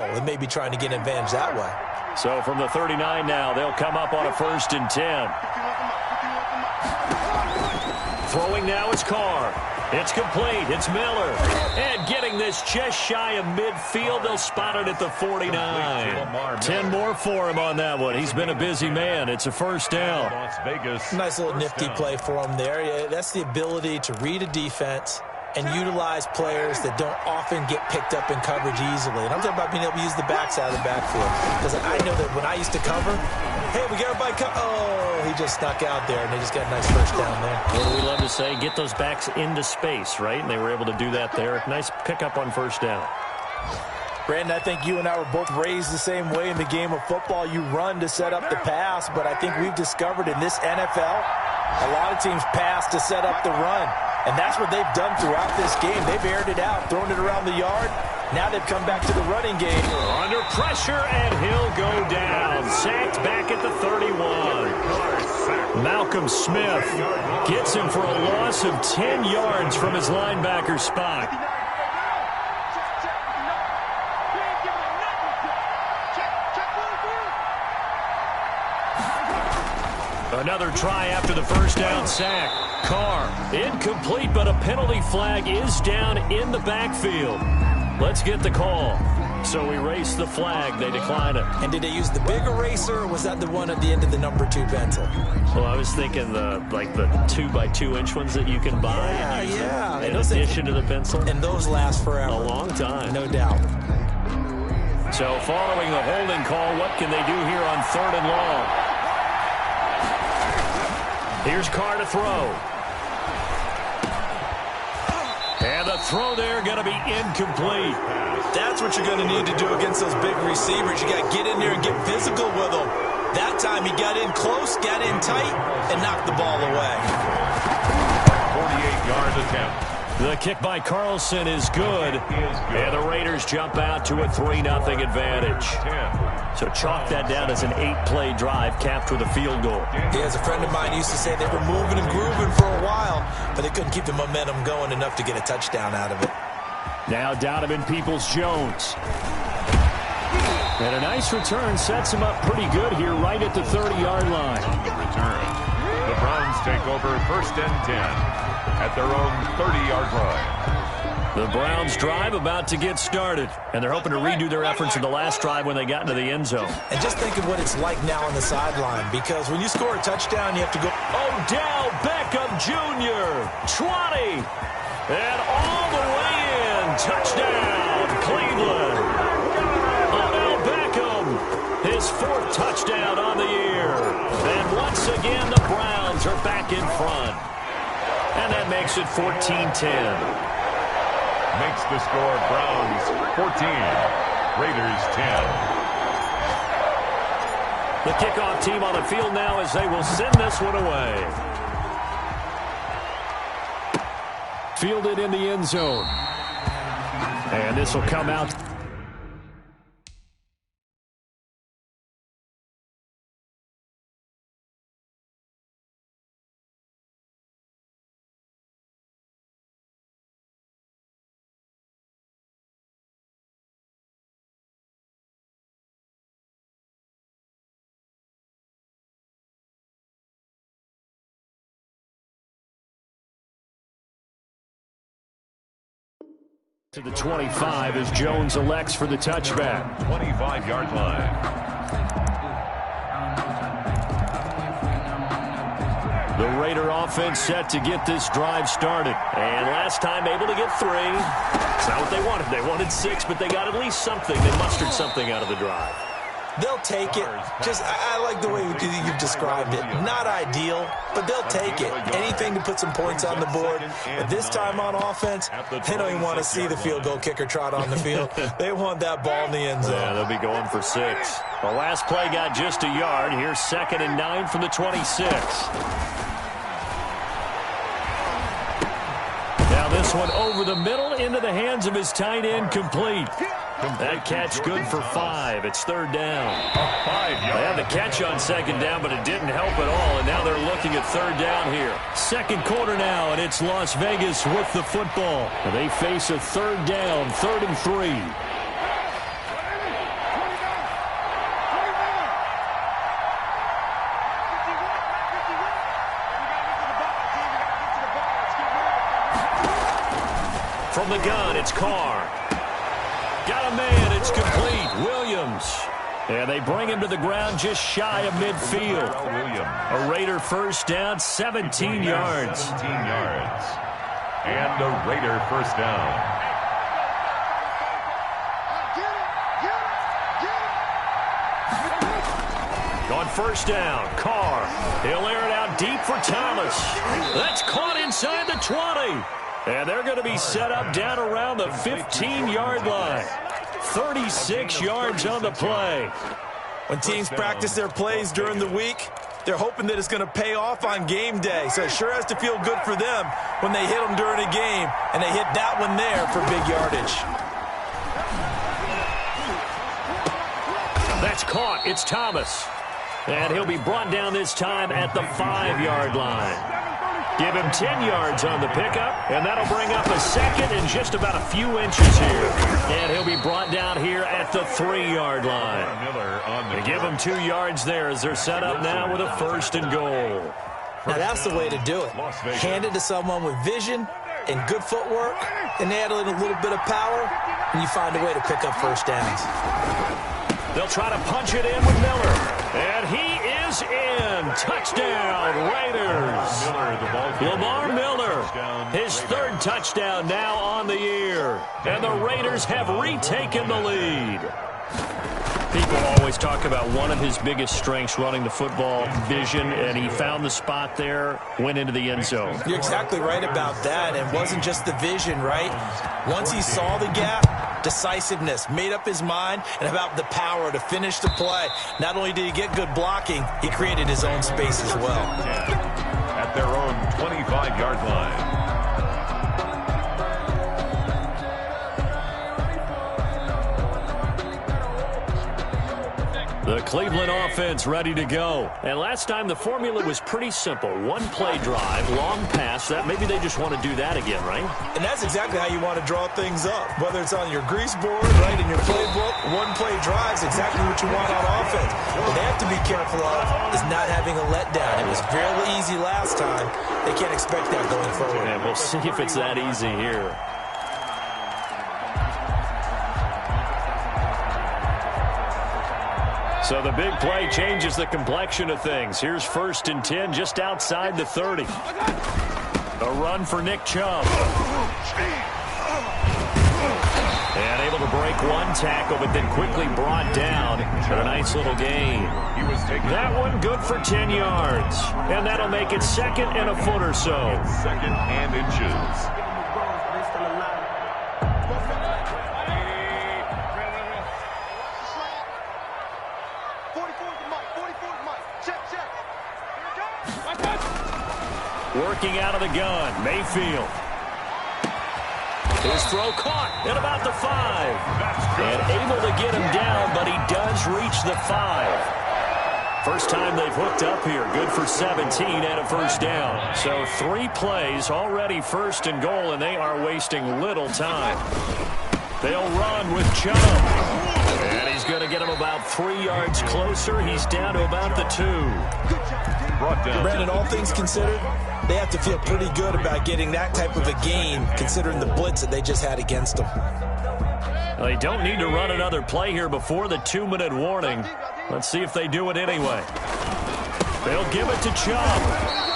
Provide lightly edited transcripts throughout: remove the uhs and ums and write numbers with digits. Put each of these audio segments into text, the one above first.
They may be trying to get an advantage that way. So from the 39 now, they'll come up on a 1st and 10. Throwing now is Carr. It's complete. It's Miller. And getting this just shy of midfield. They'll spot it at the 49. 10 more for him on that one. He's been a busy man. It's a 1st down. Las Vegas. Nice little nifty play for him there. Yeah, that's the ability to read a defense and utilize players that don't often get picked up in coverage easily. And I'm talking about being able to use the backs out of the backfield. Because I know that when I used to cover, hey, we got everybody oh, he just snuck out there, and they just got a nice 1st down there. What do we love to say? Get those backs into space, right? And they were able to do that there. Nice pickup on 1st down. Brandon, I think you and I were both raised the same way in the game of football. You run to set up the pass, but I think we've discovered in this NFL, a lot of teams pass to set up the run. And that's what they've done throughout this game. They've aired it out, thrown it around the yard. Now they've come back to the running game. Under pressure, and he'll go down. Sacked back at the 31. Malcolm Smith gets him for a loss of 10 yards from his linebacker spot. Another try after the 1st down sack. Carr, incomplete, but a penalty flag is down in the backfield. Let's get the call. So erase the flag. They decline it. And did they use the big eraser, or was that the one at the end of the number 2 pencil? Well, I was thinking the 2x2-inch ones that you can buy. Yeah. In addition to the pencil. And those last forever. A long time. No doubt. So following the holding call, what can they do here on 3rd and long? Here's Carr to throw. And the throw there going to be incomplete. That's what you're going to need to do against those big receivers. You got to get in there and get physical with them. That time he got in close, got in tight, and knocked the ball away. 48-yard attempt. The kick by Carlson is good. And the Raiders jump out to a 3-0 advantage. So chalk that down as an 8-play drive capped with a field goal. Yeah, as a friend of mine used to say, they were moving and grooving for a while, but they couldn't keep the momentum going enough to get a touchdown out of it. Now Donovan Peoples-Jones. And a nice return sets him up pretty good here right at the 30-yard line. The return. The Browns take over 1st and 10 at their own 30-yard line. The Browns drive about to get started, and they're hoping to redo their efforts in the last drive when they got into the end zone. And just think of what it's like now on the sideline, because when you score a touchdown, you have to go, Odell Beckham Jr., 20, and all the way in, touchdown, Cleveland. Odell Beckham, his 4th touchdown on the year. And once again, the Browns are back in front. And that makes it 14-10. Makes the score Browns 14, Raiders 10. The kickoff team on the field now as they will send this one away. Fielded in the end zone. And this will come out. To the 25 as Jones elects for the touchback. 25-yard line. The Raider offense set to get this drive started. And last time able to get 3. It's not what they wanted. They wanted 6, but they got at least something. They mustered something out of the drive. They'll take it. Just, I like the way you've described it. Not ideal, but they'll take it. Anything to put some points on the board. But this time on offense, they don't even want to see the field goal kicker trot on the field. They want that ball in the end zone. Yeah, they'll be going for 6. The last play got just a yard. Here's 2nd and 9 from the 26. Now this one over the middle into the hands of his tight end, complete. That catch good for 5. It's 3rd down. They had the catch on 2nd down, but it didn't help at all, and now they're looking at 3rd down here. 2nd quarter now, and it's Las Vegas with the football. They face a 3rd down, 3rd and 3. From the gun, it's Carr. Got a man, it's complete. Williams. And they bring him to the ground just shy of midfield. A Raider first down, 17 yards. 17 yards. And a Raider first down. On first down, Carr. He'll air it out deep for Thomas. That's caught inside the 20. And they're going to be set up down around the 15-yard line. 36 yards on the play. When teams practice their plays during the week, they're hoping that it's going to pay off on game day. So it sure has to feel good for them when they hit them during a game, and they hit that one there for big yardage. That's caught. It's Thomas. And he'll be brought down this time at the 5-yard line. Give him 10 yards on the pickup, and that'll bring up a second and just about a few inches here. And he'll be brought down here at the 3-yard line. They give him 2 yards there as they're set up now with a first and goal. Now that's the way to do it. Hand it to someone with vision and good footwork, and add in a little bit of power, and you find a way to pick up first downs. They'll try to punch it in with Miller. And he is in. Touchdown, Raiders. Lamar Miller, his third touchdown now on the year. And the Raiders have retaken the lead. People always talk about one of his biggest strengths running the football, vision, and he found the spot there, went into the end zone. You're exactly right about that. It wasn't just the vision, right? Once he saw the gap, decisiveness, made up his mind, and about the power to finish the play. Not only did he get good blocking, he created his own space as well. At their own 25-yard line. The Cleveland offense ready to go. And last time the formula was pretty simple. One play drive, long pass. That maybe they just want to do that again, right? And that's exactly how you want to draw things up. Whether it's on your grease board, right, in your playbook, one play drive's exactly what you want on offense. What they have to be careful of is not having a letdown. It was fairly easy last time. They can't expect that going forward. And we'll see if it's that easy here. So the big play changes the complexion of things. Here's 1st and 10 just outside the 30. A run for Nick Chubb. And able to break one tackle, but then quickly brought down for a nice little gain. That one good for 10 yards. And that'll make it 2nd and a foot or so. 2nd and inches. Working out of the gun, Mayfield. His throw caught at about the 5. And able to get him down, but he does reach the 5. First time they've hooked up here. Good for 17 and a first down. So 3 plays already 1st and goal, and they are wasting little time. They'll run with Chubb. And he's going to get him about 3 yards closer. He's down to about the 2. Brandon, all things considered, they have to feel pretty good about getting that type of a gain, considering the blitz that they just had against them. Well, they don't need to run another play here before the 2-minute warning. Let's see if they do it anyway. They'll give it to Chubb.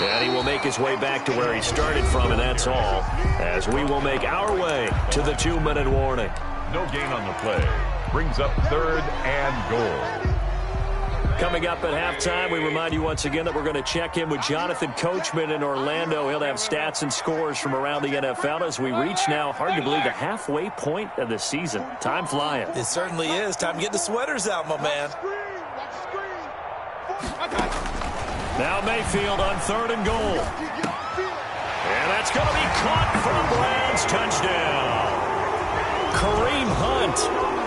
And he will make his way back to where he started from, and that's all. As we will make our way to the 2-minute warning. No gain on the play. Brings up 3rd and goal. Coming up at halftime, we remind you once again that we're going to check in with Jonathan Coachman in Orlando. He'll have stats and scores from around the NFL as we reach now, hard to believe, the halfway point of the season. Time flying. It certainly is. Time to get the sweaters out, my man. Now Mayfield on 3rd and goal. And that's going to be caught for a Browns touchdown. Kareem Hunt,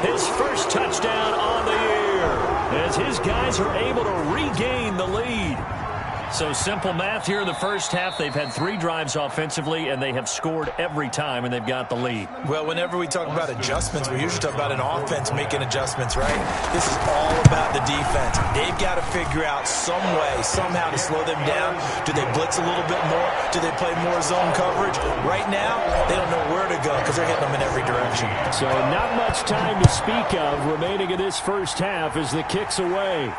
his first touchdown on the year, as his guys are able to regain the lead. So simple math here in the first half. They've had 3 drives offensively, and they have scored every time, and they've got the lead. Well, whenever we talk about adjustments, we usually talk about an offense making adjustments, right? This is all about the defense. They've got to figure out some way, somehow to slow them down. Do they blitz a little bit more? Do they play more zone coverage? Right now, they don't know where to go because they're hitting them in every direction. So not much time to speak of remaining in this first half as the kick's away.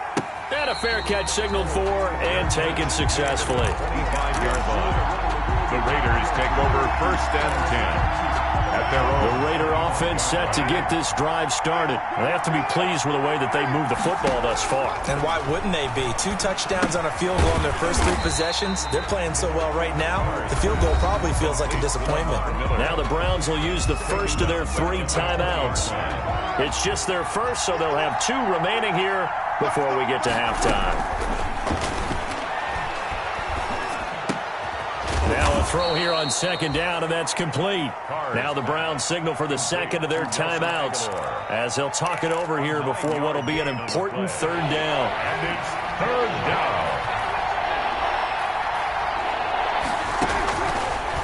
And a fair catch signaled for and taken successfully. 25-yard line. The Raiders take over first and 10 at their own. The Raider offense set to get this drive started. They have to be pleased with the way that they moved the football thus far. And why wouldn't they be? 2 touchdowns on a field goal in their first 3 possessions. They're playing so well right now, the field goal probably feels like a disappointment. Now the Browns will use the first of their 3 timeouts. It's just their first, so they'll have 2 remaining here before we get to halftime. Now a throw here on second down, and that's complete. Now the Browns signal for the second of their timeouts as they'll talk it over here before what will be an important 3rd down. And it's 3rd down.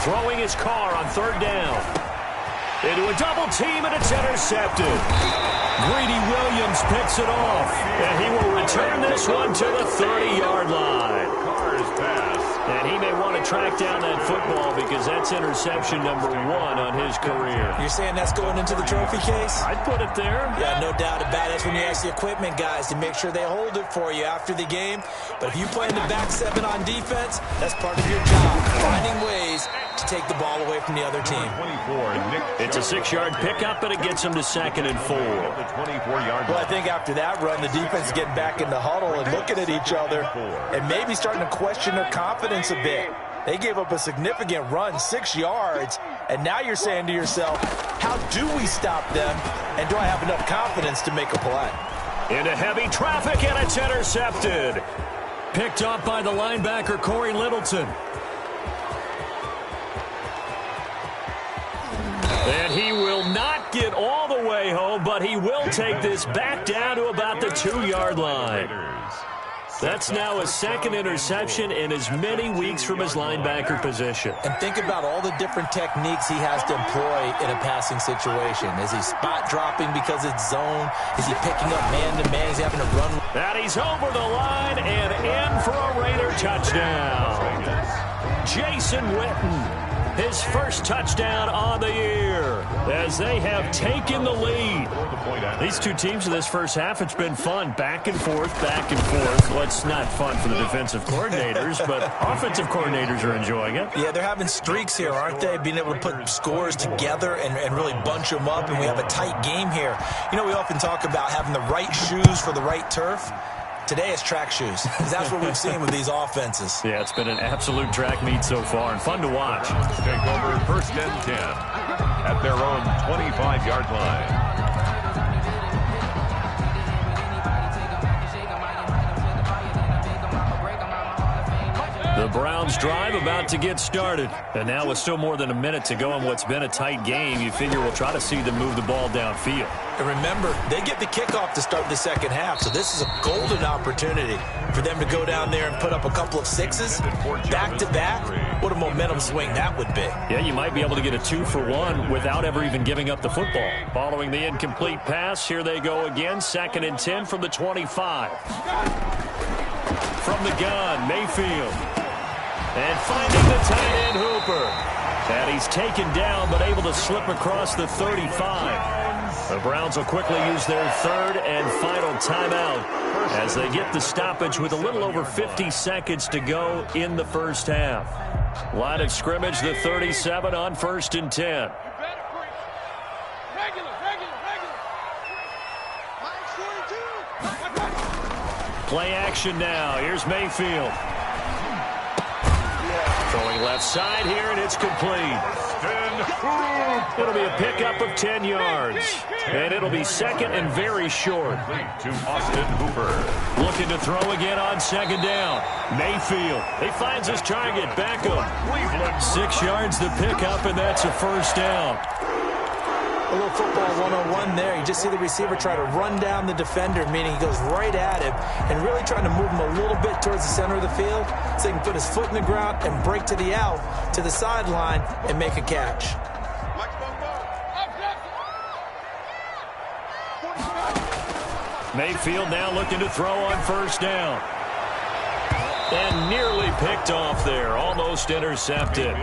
Throwing his car on 3rd down. Into a double team, and it's intercepted. Greedy Williams picks it off, and he will return this one to the 30-yard line. Carr's pass. And he may want to track down that football because that's interception number 1 on his career. You're saying that's going into the trophy case? I'd put it there. Yeah, no doubt about it. That's when you ask the equipment guys to make sure they hold it for you after the game. But if you play in the back 7 on defense, that's part of your job, finding ways to take the ball away from the other team. 24, It's a 6-yard pickup, and it gets him to 2nd and 4. The 24-yard Well, I think after that run, the defense is getting back in the huddle and looking at each other and maybe starting to question their confidence a bit. They gave up a significant run, 6 yards, and now you're saying to yourself, how do we stop them, and do I have enough confidence to make a play? Into heavy traffic, and it's intercepted. Picked up by the linebacker, Corey Littleton. And he will not get all the way home, but he will take this back down to about the 2-yard line. That's now his 2nd interception in as many weeks from his linebacker position. And think about all the different techniques he has to employ in a passing situation. Is he spot dropping because it's zone? Is he picking up man-to-man? Is he having to run? And he's over the line and in for a Raider touchdown. Jason Witten. His first touchdown on the year as they have taken the lead. These 2 teams in this first half, it's been fun. Back and forth, back and forth. Well, it's not fun for the defensive coordinators, but offensive coordinators are enjoying it. Yeah, they're having streaks here, aren't they? Being able to put scores together and really bunch them up, and we have a tight game here. You know, we often talk about having the right shoes for the right turf. Today it's track shoes, because that's what we've seen with these offenses. Yeah, it's been an absolute track meet so far, and fun to watch. Take over first and 10 at their own 25-yard line. The Browns drive about to get started. And now with still more than a minute to go in what's been a tight game, you figure we'll try to see them move the ball downfield. And remember, they get the kickoff to start the second half, so this is a golden opportunity for them to go down there and put up a couple of 6s back-to-back. What a momentum swing that would be. Yeah, you might be able to get a 2-for-1 without ever even giving up the football. Following the incomplete pass, here they go again, 2nd and 10 from the 25. From the gun, Mayfield. And finding the tight end, Hooper. And he's taken down, but able to slip across the 35. The Browns will quickly use their 3rd and final timeout as they get the stoppage with a little over 50 seconds to go in the first half. Line of scrimmage, the 37 on 1st and 10. Play action now. Here's Mayfield. Throwing left side here, and it's complete. It'll be a pickup of 10 yards. And it'll be 2nd and very short. To Austin Hooper. Looking to throw again on 2nd down. Mayfield. He finds his target. Beckham. 6 yards to pick up, and that's a 1st down. A little football 101 there. You just see the receiver try to run down the defender, meaning he goes right at him and really trying to move him a little bit towards the center of the field so he can put his foot in the ground and break to the out, to the sideline, and make a catch. Mayfield now looking to throw on first down. And nearly picked off there. Almost intercepted.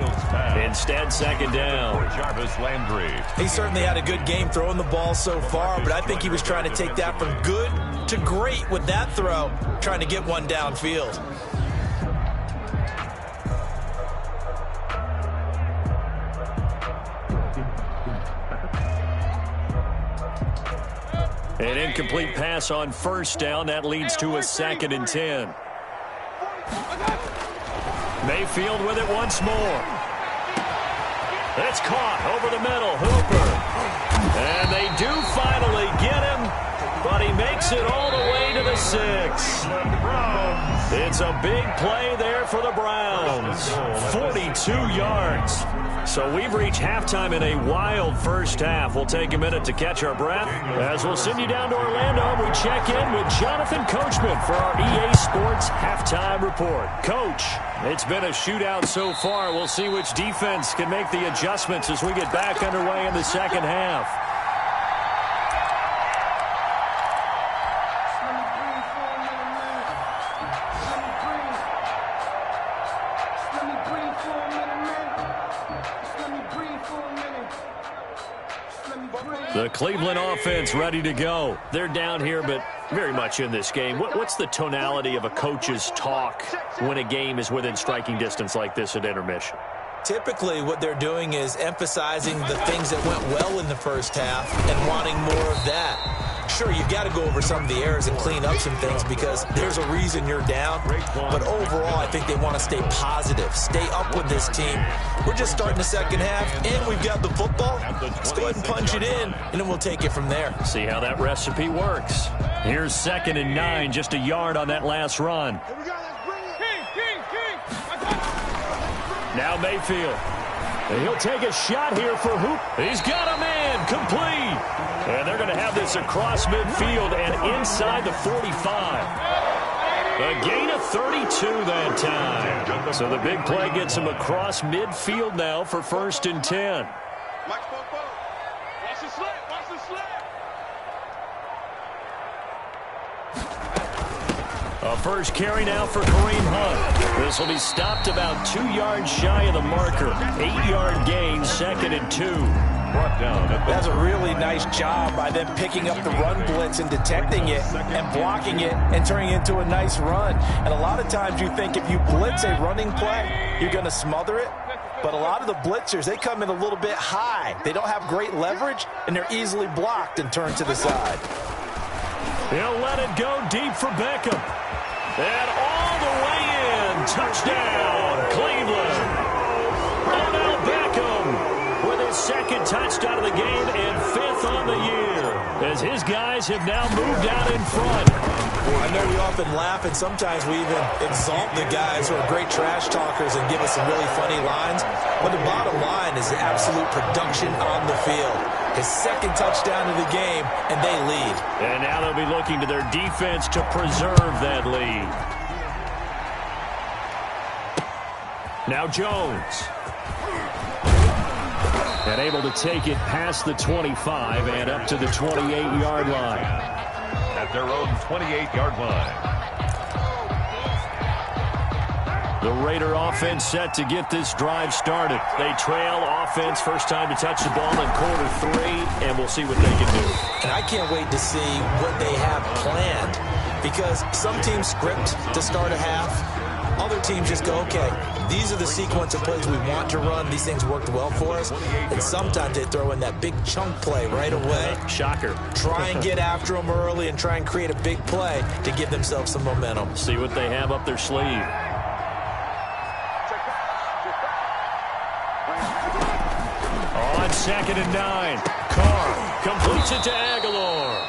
Instead, second down. Jarvis Landry. He certainly had a good game throwing the ball so far, but I think he was trying to take that from good to great with that throw, trying to get one downfield. An incomplete pass on first down. That leads to a 2nd and 10. Mayfield with it once more. It's caught over the middle. Hooper. And they do finally get him, but he makes it all the way to the 6. It's a big play there for the Browns. 42 yards. So we've reached halftime in a wild first half. We'll take a minute to catch our breath as we'll send you down to Orlando. We check in with Jonathan Coachman for our EA Sports Halftime Report. Coach, it's been a shootout so far. We'll see which defense can make the adjustments as we get back underway in the second half. The Cleveland offense ready to go. They're down here, but very much in this game. What's the tonality of a coach's talk when a game is within striking distance like this at intermission? Typically, what they're doing is emphasizing the things that went well in the first half and wanting more of that. Sure, you've got to go over some of the errors and clean up some things because there's a reason you're down. But overall, I think they want to stay positive, stay up with this team. We're just starting the second half, and we've got the football. Let's go ahead and punch it in, and then we'll take it from there. See how that recipe works. Here's 2nd and 9, just a yard on that last run. Now Mayfield. And he'll take a shot here for Hoop. He's got a man, complete. And they're going to have this across midfield and inside the 45. A gain of 32 that time. So the big play gets him across midfield now for 1st and 10. A first carry now for Kareem Hunt. This will be stopped about 2 yards shy of the marker. 8-yard gain, 2nd and 2. That's a really nice job by them picking up the run blitz and detecting it and blocking it and turning it into a nice run. And a lot of times you think if you blitz a running play, you're going to smother it. But a lot of the blitzers, they come in a little bit high. They don't have great leverage, and they're easily blocked and turned to the side. He'll let it go deep for Beckham. And all the way in. Touchdown, Cleveland. Odell Beckham with his 2nd touchdown of the game and 5th on the year, as his guys have now moved out in front. I know we often laugh, and sometimes we even exalt the guys who are great trash talkers and give us some really funny lines. But the bottom line is the absolute production on the field. His 2nd touchdown of the game, and they lead. And now they'll be looking to their defense to preserve that lead. Now Jones. And able to take it past the 25 and up to the 28-yard line. At their own 28-yard line. The Raider offense set to get this drive started. They trail offense, first time to touch the ball in quarter 3, and we'll see what they can do. And I can't wait to see what they have planned, because some teams script to start a half. Other teams just go, okay, these are the sequence of plays we want to run. These things worked well for us. And sometimes they throw in that big chunk play right away. Shocker. Try and get after them early and try and create a big play to give themselves some momentum. See what they have up their sleeve. On 2nd and 9, Carr completes it to Aguilar.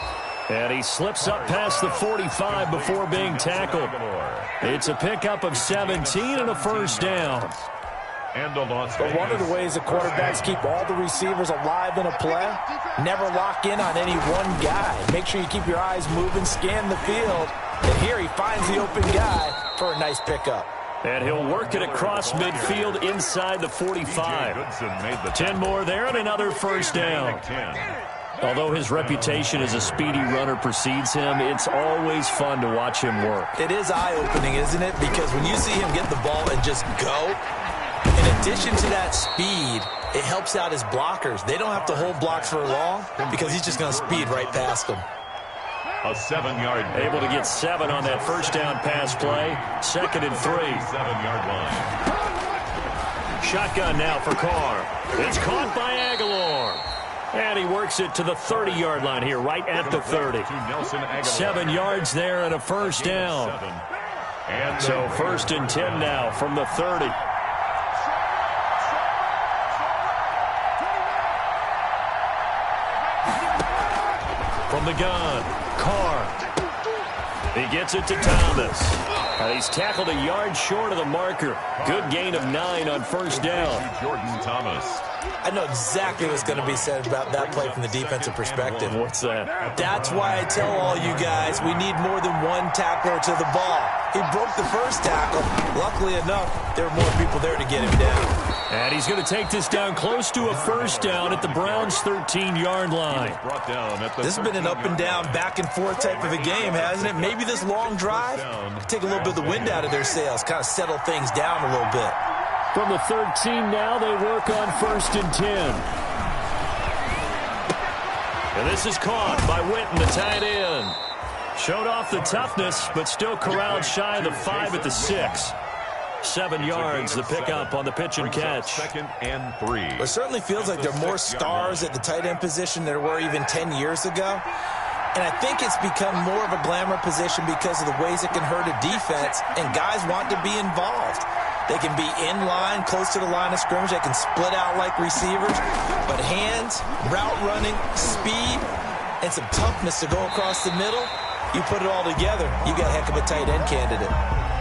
And he slips up past the 45 before being tackled. It's a pickup of 17 and a first down. And a loss. But one of the ways the quarterbacks keep all the receivers alive in a play, never lock in on any one guy. Make sure you keep your eyes moving, scan the field. And here he finds the open guy for a nice pickup. And he'll work it across midfield inside the 45. 10 more there and another first down. Although his reputation as a speedy runner precedes him, it's always fun to watch him work. It is eye-opening, isn't it? Because when you see him get the ball and just go, in addition to that speed, it helps out his blockers. They don't have to hold blocks for long because he's just going to speed right past them. A 7-yard. Able to get 7 on that first down pass play. 2nd and 3. 7-yard line. Shotgun now for Carr. It's caught by Aguilar. And he works it to the 30-yard line here, right at the 30. 7 yards there and a first down. So 1st and 10 now from the 30. From the gun, Carr. He gets it to Thomas. He's tackled a yard short of the marker. Good gain of 9 on first down. Jordan Thomas. I know exactly what's going to be said about that play from the defensive perspective. What's that? That's why I tell all you guys we need more than one tackler to the ball. He broke the first tackle. Luckily enough, there were more people there to get him down. And he's going to take this down close to a first down at the Browns' 13-yard line. This has been an up-and-down, back-and-forth type of a game, hasn't it? Maybe this long drive could take a little bit of the wind out of their sails, kind of settle things down a little bit. From the 13 now, they work on 1st and 10. And this is caught by Witten, the tight end. Showed off the toughness, but still corralled shy of the 5 at the 6. 7 yards, the pickup on the pitch and catch. 2nd and 3. It certainly feels like there are more stars at the tight end position than there were even 10 years ago. And I think it's become more of a glamour position because of the ways it can hurt a defense, and guys want to be involved. They can be in line, close to the line of scrimmage. They can split out like receivers. But hands, route running, speed, and some toughness to go across the middle, you put it all together, you got a heck of a tight end candidate.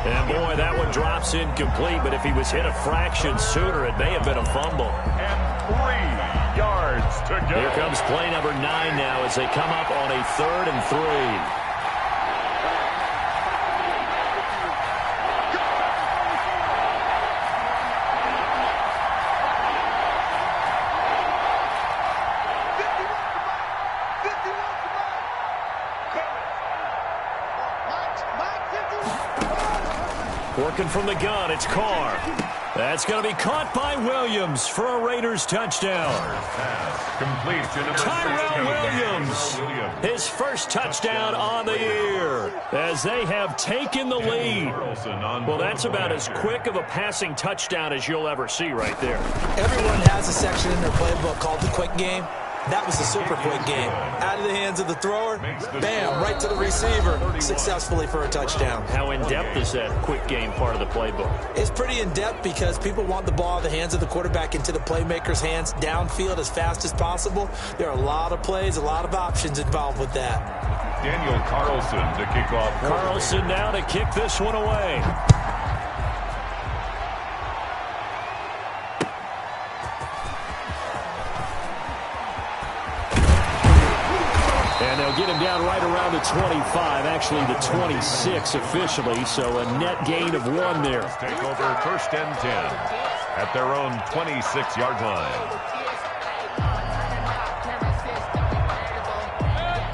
And boy, that one drops incomplete, but if he was hit a fraction sooner, it may have been a fumble. And 3 yards to go. Here comes play number 9 now as they come up on a 3rd and 3. Working from the gun, it's Carr. That's going to be caught by Williams for a Raiders touchdown. Tyrell Williams, his first touchdown on the year as they have taken the lead. Well, that's about as quick of a passing touchdown as you'll ever see right there. Everyone has a section in their playbook called the quick game. That was a super quick game. Out of the hands of the thrower, bam, right to the receiver, successfully for a touchdown. How in-depth is that quick game part of the playbook? It's pretty in-depth because people want the ball in the hands of the quarterback into the playmaker's hands downfield as fast as possible. There are a lot of plays, a lot of options involved with that. Daniel Carlson to kick off. Carlson now to kick this one away. And they'll get him down right around the 25, actually the 26 officially, so a net gain of 1 there. Take over 1st and 10 at their own 26-yard line.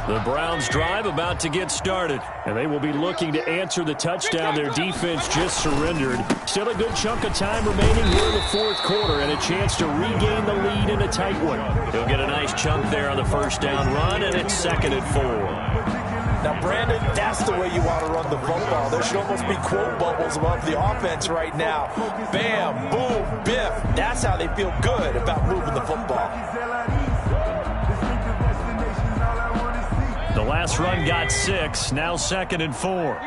The Browns drive about to get started, and they will be looking to answer the touchdown their defense just surrendered. Still a good chunk of time remaining here in the 4th quarter and a chance to regain the lead in a tight one. He'll get a nice chunk there on the first down run, and it's 2nd and 4. Now, Brandon, that's the way you want to run the football. There should almost be quote bubbles above the offense right now. Bam, boom, biff. That's how they feel good about moving the football. The last run got 6, now 2nd and 4.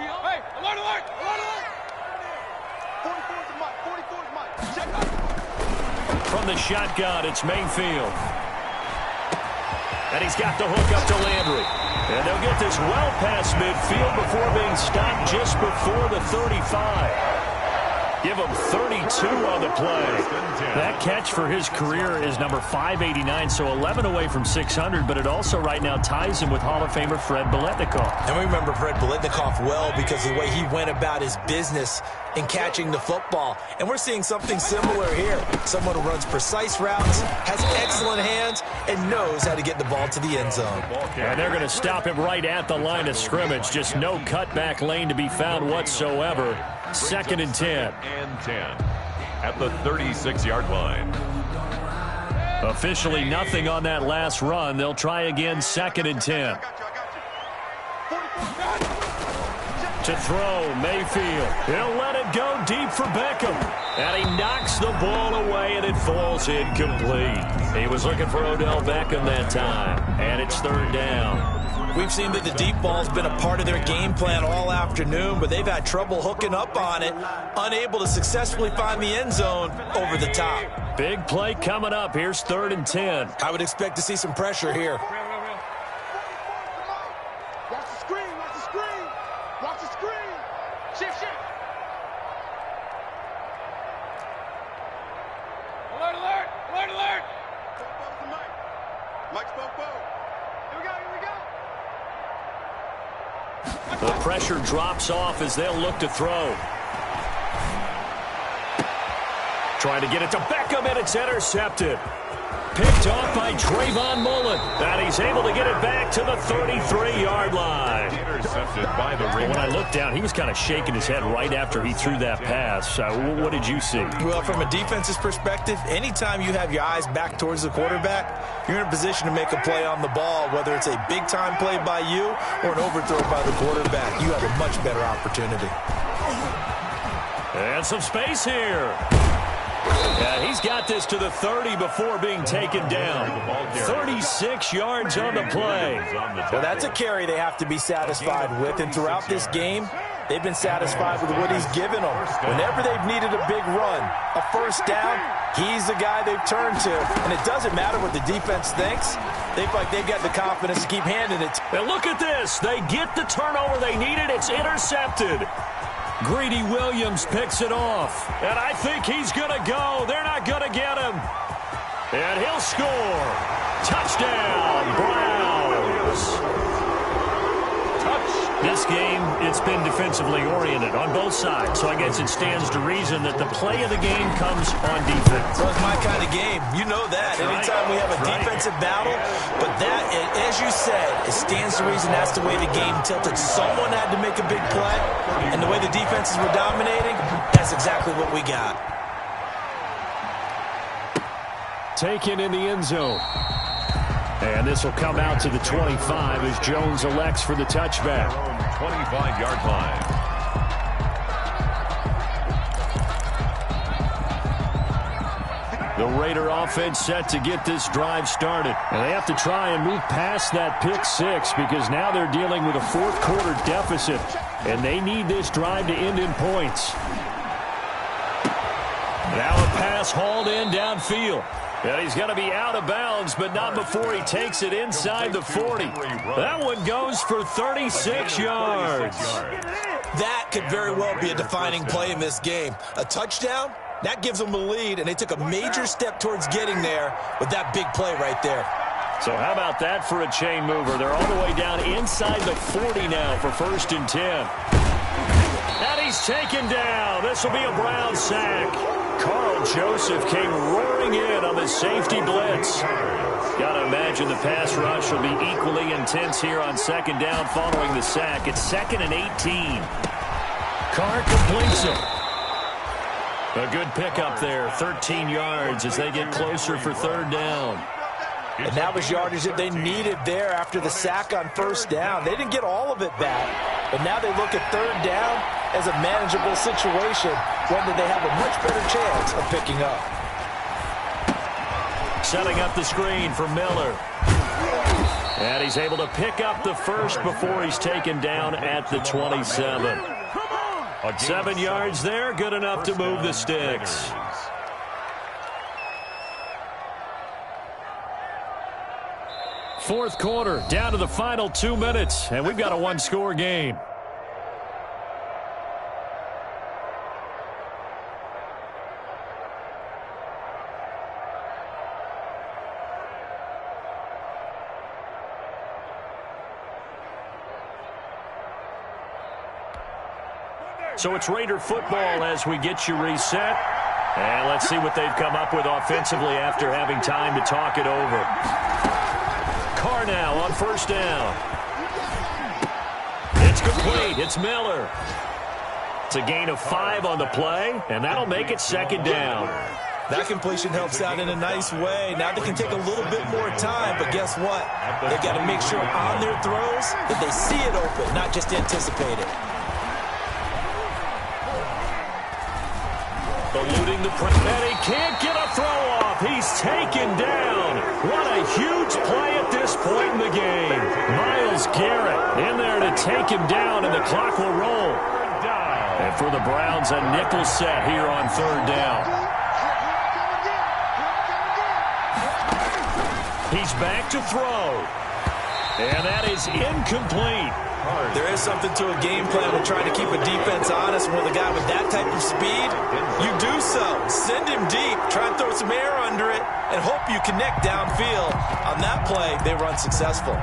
From the shotgun, it's Mayfield. And he's got the hook up to Landry. And they'll get this well past midfield before being stopped just before the 35. Give him 32 on the play. That catch for his career is number 589, so 11 away from 600, but it also right now ties him with Hall of Famer Fred Biletnikoff. And we remember Fred Biletnikoff well because of the way he went about his business in catching the football. And we're seeing something similar here. Someone who runs precise routes, has excellent hands, and knows how to get the ball to the end zone. And they're going to stop him right at the line of scrimmage. Just no cutback lane to be found whatsoever. 2nd and 10. And 10 at the 36-yard line. Officially nothing on that last run. They'll try again, 2nd and 10. To throw, Mayfield. He'll let it go deep for Beckham. And he knocks the ball away, and it falls incomplete. He was looking for Odell Beckham that time, and it's 3rd down. We've seen that the deep ball's been a part of their game plan all afternoon, but they've had trouble hooking up on it, unable to successfully find the end zone over the top. Big play coming up. Here's 3rd and 10. I would expect to see some pressure here. Watch the screen, watch the screen. Watch the screen. Shift. Alert, alert, alert, alert. Mike spoke. Here we go. The pressure drops off as they'll look to throw. Trying to get it to Beckham, and it's intercepted. Picked off by Trayvon Mullen. And he's able to get it back to the 33-yard line. Intercepted by the ring. When I looked down, he was kind of shaking his head right after he threw that pass. What did you see? Well, from a defense's perspective, anytime you have your eyes back towards the quarterback, you're in a position to make a play on the ball, whether it's a big-time play by you or an overthrow by the quarterback. You have a much better opportunity. And some space here. Yeah, he's got this to the 30 before being taken down. 36 yards on the play. Well, that's a carry they have to be satisfied with, and throughout this game, they've been satisfied with what he's given them. Whenever they've needed a big run, a 1st down, he's the guy they've turned to. And it doesn't matter what the defense thinks. They feel like they've got the confidence to keep handing it. And look at this. They get the turnover they needed. It's intercepted. Greedy Williams picks it off. And I think he's going to go. They're not going to get him. And he'll score. Touchdown, Browns. This game, it's been defensively oriented on both sides. So I guess it stands to reason that the play of the game comes on defense. Well, it's my kind of game. You know that. Anytime we have a defensive battle. But that, as you said, it stands to reason that's the way the game tilted. Someone had to make a big play. And the way the defenses were dominating, that's exactly what we got. Taken in the end zone. And this will come out to the 25 as Jones elects for the touchback. 25-yard line. The Raider offense set to get this drive started. And they have to try and move past that pick 6 because now they're dealing with a 4th quarter deficit. And they need this drive to end in points. Now a pass hauled in downfield. And he's going to be out of bounds, but not before he takes it inside the 40. That one goes for 36 yards. That could very well be a defining play in this game. A touchdown, that gives them a lead, and they took a major step towards getting there with that big play right there. So how about that for a chain mover? They're all the way down inside the 40 now for 1st and 10. And he's taken down. This will be a Brown sack. Carl Joseph came roaring in on the safety blitz. Got to imagine the pass rush will be equally intense here on 2nd down following the sack. It's 2nd and 18. Carr completes it. A good pickup there, 13 yards as they get closer for 3rd down. And that was yardage that they needed there after the sack on 1st down. They didn't get all of it back, but now they look at 3rd down as a manageable situation when they have a much better chance of picking up. Setting up the screen for Miller. And he's able to pick up the 1st before he's taken down at the 27. 7 yards there, good enough to move the sticks. Fourth quarter, down to the final 2 minutes, and we've got a 1-score game. So it's Raider football as we get you reset. And let's see what they've come up with offensively after having time to talk it over. Carr now on first down. It's complete. It's Miller. It's a gain of 5 on the play, and that'll make it second down. That completion helps out in a nice way. Now they can take a little bit more time, but guess what? They've got to make sure on their throws that they see it open, not just anticipate it. Eluding the press, and he can't get a throw off. He's taken down. What a huge play at this point in the game. Myles Garrett in there to take him down, and the clock will roll. And for the Browns, a nickel set here on third down. He's back to throw. And that is incomplete. There is something to a game plan with trying to keep a defense honest. With a guy with that type of speed, you do so. Send him deep. Try and throw some air under it and hope you connect downfield. On that play, they run successful.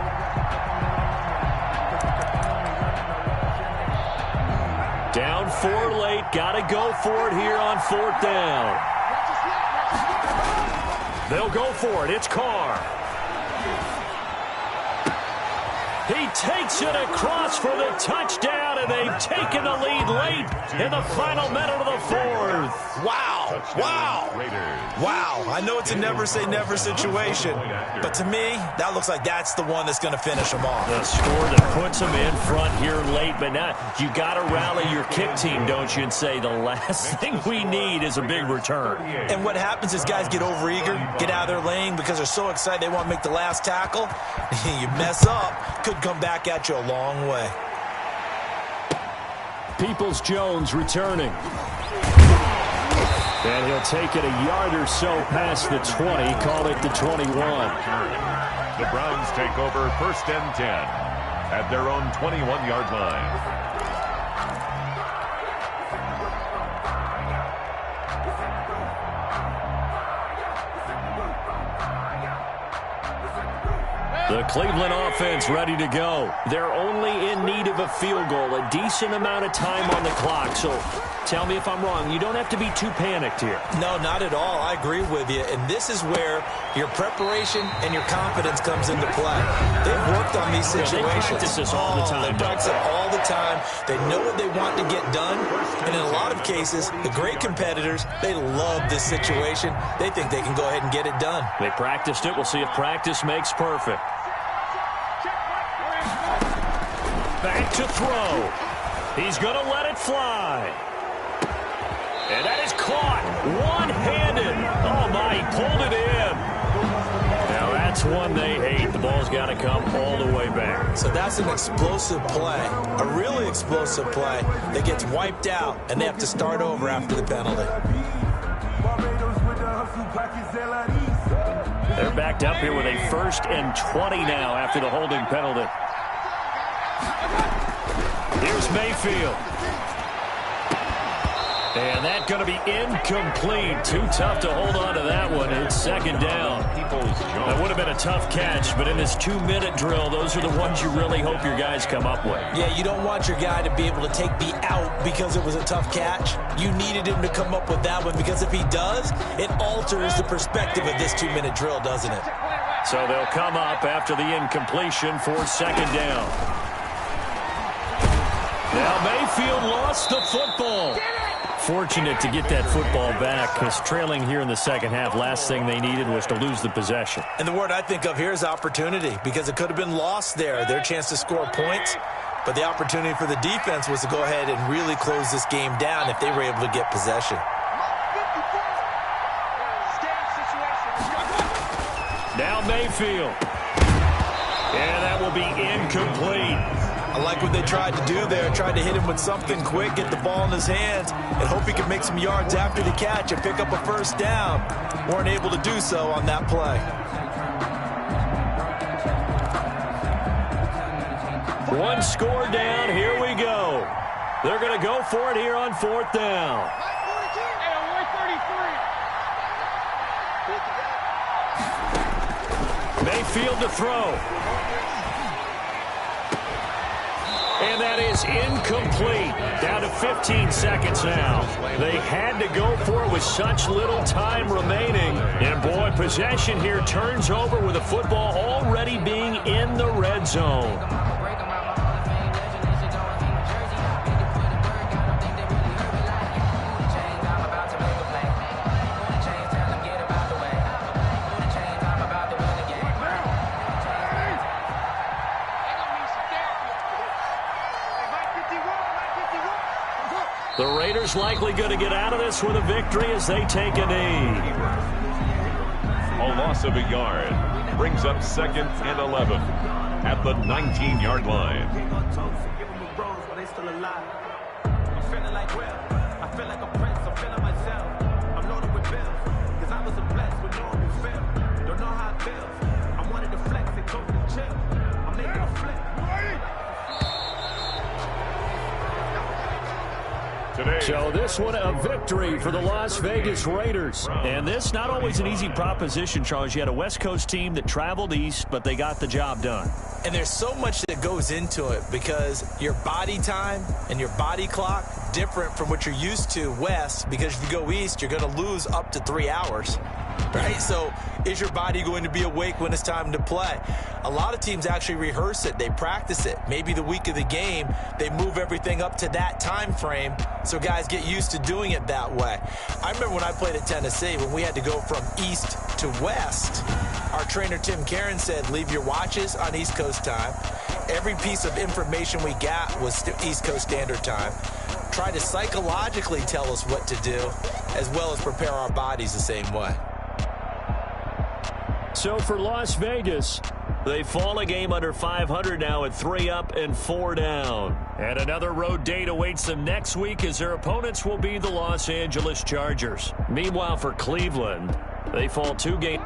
Down 4 late. Got to go for it here on fourth down. They'll go for it. It's Carr. He takes it across for the touchdown, and they've taken the lead late in the final minute of the fourth. Wow. Wow. Wow. I know it's a never-say-never situation, but to me, that looks like that's the one that's going to finish them off. The score that puts them in front here late, but now you got to rally your kick team, don't you, and say the last thing we need is a big return. And what happens is guys get overeager, get out of their lane because they're so excited they want to make the last tackle. You mess up, could come back at you a long way. Peoples-Jones returning. And he'll take it a yard or so past the 20, call it the 21. The Browns take over first and 10 at their own 21-yard line. The Cleveland offense ready to go. They're only in need of a field goal, a decent amount of time on the clock. So tell me if I'm wrong. You don't have to be too panicked here. No, not at all. I agree with you. And this is where your preparation and your confidence comes into play. They've worked on these situations. They practice this all the time. They practice it all the time. They know what they want to get done. And in a lot of cases, the great competitors, they love this situation. They think they can go ahead and get it done. They practiced it. We'll see if practice makes perfect. Back to throw. He's going to let it fly. And that is caught. One-handed. Oh, my, he pulled it in. Now, that's one they hate. The ball's got to come all the way back. So that's an explosive play, a really explosive play that gets wiped out, and they have to start over after the penalty. They're backed up here with a 1st and 20 now after the holding penalty. Here's Mayfield. And that's going to be incomplete. Too tough to hold on to that one. It's second down. That would have been a tough catch, but in this 2-minute drill, those are the ones you really hope your guys come up with. Yeah, you don't want your guy to be able to take the out because it was a tough catch. You needed him to come up with that one because if he does, it alters the perspective of this 2-minute drill, doesn't it? So they'll come up after the incompletion for second down. Now Mayfield lost the football. Fortunate to get that football back because trailing here in the second half, last thing they needed was to lose the possession. And the word I think of here is opportunity because it could have been lost there, their chance to score points. But the opportunity for the defense was to go ahead and really close this game down if they were able to get possession. Now Mayfield. And that will be incomplete. I like what they tried to do there, tried to hit him with something quick, get the ball in his hands, and hope he could make some yards after the catch and pick up a first down. Weren't able to do so on that play. One score down, here we go. They're going to go for it here on fourth down. Mayfield to throw. And And that is incomplete. Down to 15 seconds now. They had to go for it with such little time remaining. And, boy, possession here turns over with the football already being in the red zone. The Raiders likely going to get out of this with a victory as they take a knee. A loss of a yard brings up 2nd and 11 at the 19-yard line. So this one a victory for the Las Vegas Raiders. And this not always an easy proposition, Charles. You had a West Coast team that traveled east, but they got the job done. And there's so much that goes into it because your body time and your body clock different from what you're used to west, because if you go east, you're going to lose up to 3 hours. Right? So is your body going to be awake when it's time to play? A lot of teams actually rehearse it. They practice it. Maybe the week of the game, they move everything up to that time frame so guys get used to doing it that way. I remember when I played at Tennessee, when we had to go from east to west, our trainer Tim Caron said, leave your watches on East Coast time. Every piece of information we got was East Coast Standard Time. Try to psychologically tell us what to do, as well as prepare our bodies the same way. So for Las Vegas, they fall a game under 500 now at 3 up and 4 down. And another road date awaits them next week as their opponents will be the Los Angeles Chargers. Meanwhile, for Cleveland, they fall 2 games.